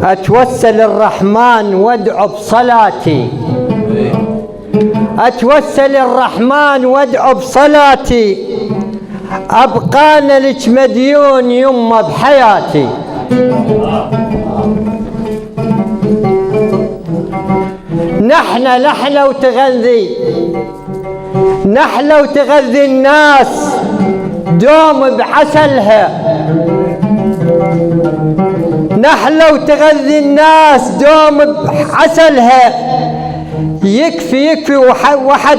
أتوسل الرحمن وادعو بصلاتي، أتوسل الرحمن وادعو بصلاتي، أبقانا لك مديون يمه بحياتي. نحلة وتغذي، نحلة وتغذي الناس دوم بعسلها، نحلة وتغذي الناس دوم بعسلها. يكفي وحد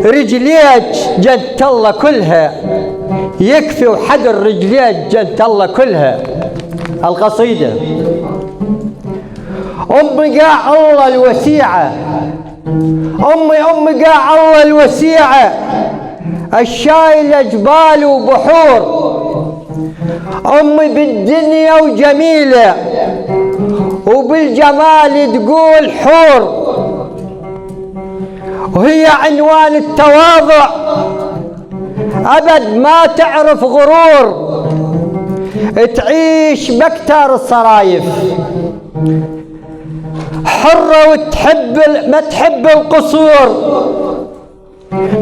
رجليك جنت الله كلها، يكفي وحد الرجليك جنت الله كلها. القصيدة: أمي قاع الله الوسيعة، أمي قاع الله الوسيعة، الشايلة جبال وبحور، أمي بالدنيا وجميلة وبالجمال تقول حور، وهي عنوان التواضع أبد ما تعرف غرور، تعيش بكتار الصرايف، حرة وتحب ما تحب القصور،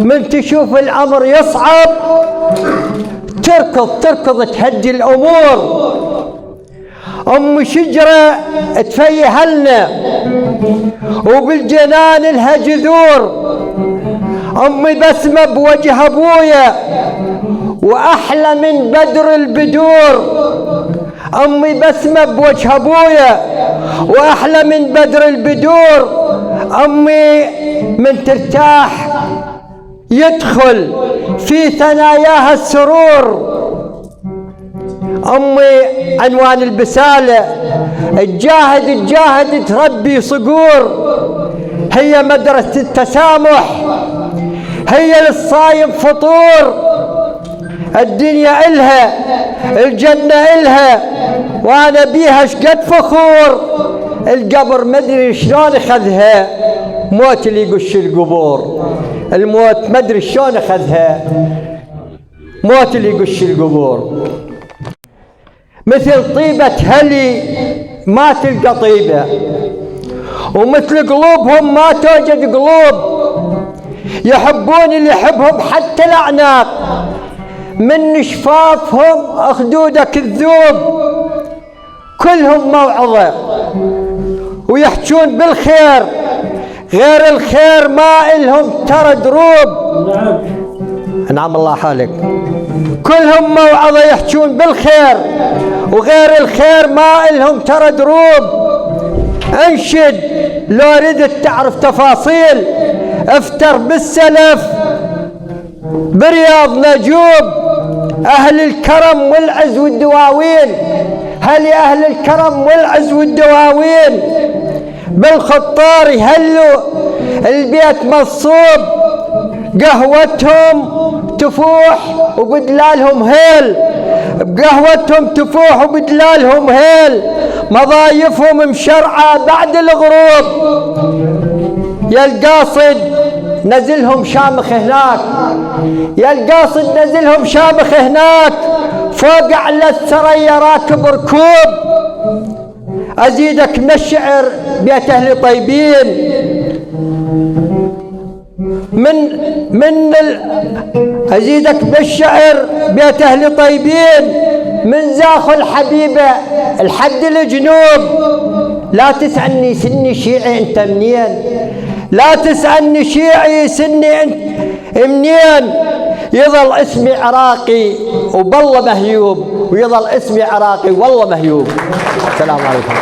من تشوف الأمر يصعب تركض تهدي الأمور. أم شجرة تفيهلنا وبالجنان لها جذور، أمي بسمة بوجه أبويا وأحلى من بدر البدور، أمي بسمة بوجه أبويا وأحلى من بدر البدور، أمي من ترتاح يدخل في ثناياها السرور، أمي عنوان البسالة الجاهد تربي صقور، هي مدرسة التسامح، هي للصايم فطور، الدنيا إلها الجنة إلها وأنا بيها شقد فخور، القبر مدري شلون أخذها، موت اللي يقش القبور، الموت مدري شلون أخذها، موت اللي يقش القبور. مثل طيبة هلي ما تلقى طيبة، ومثل قلوبهم ما توجد قلوب، يحبون اللي يحبهم حتى الأعناق، من شفافهم أخدودك الذوب، كلهم موعظة ويحجون بالخير، غير الخير ما إلهم ترى دروب. نعم الله حالك. كلهم موعظة يحجون بالخير وغير الخير ما إلهم ترى دروب. انشد لو ردت تعرف تفاصيل، افتر بالسلف برياض نجوب، أهل الكرم والعز والدواوين، هل يا أهل الكرم والعز والدواوين، بالخطار يهلوا البيت مصوب، قهوتهم تفوح وبدلالهم هيل، بقهوتهم تفوح وبدلالهم هيل، مضايفهم مشرعة بعد الغروب، يا القاصد نزلهم شامخ هناك، يا القاصد نزلهم شامخ هناك، فوق على الثريا راكب ركوب، أزيدك من الشعر بيت أهل طيبين، أزيدك بالشعر بيت أهل طيبين، من زاخ الحبيبة الحد الجنوب، لا تسألني سني شيعي أنت منين، لا تسألني شيعي سني أنت منين، يظل اسمي عراقي وبالله مهيوب، ويظل اسمي عراقي والله مهيوب. السلام عليكم.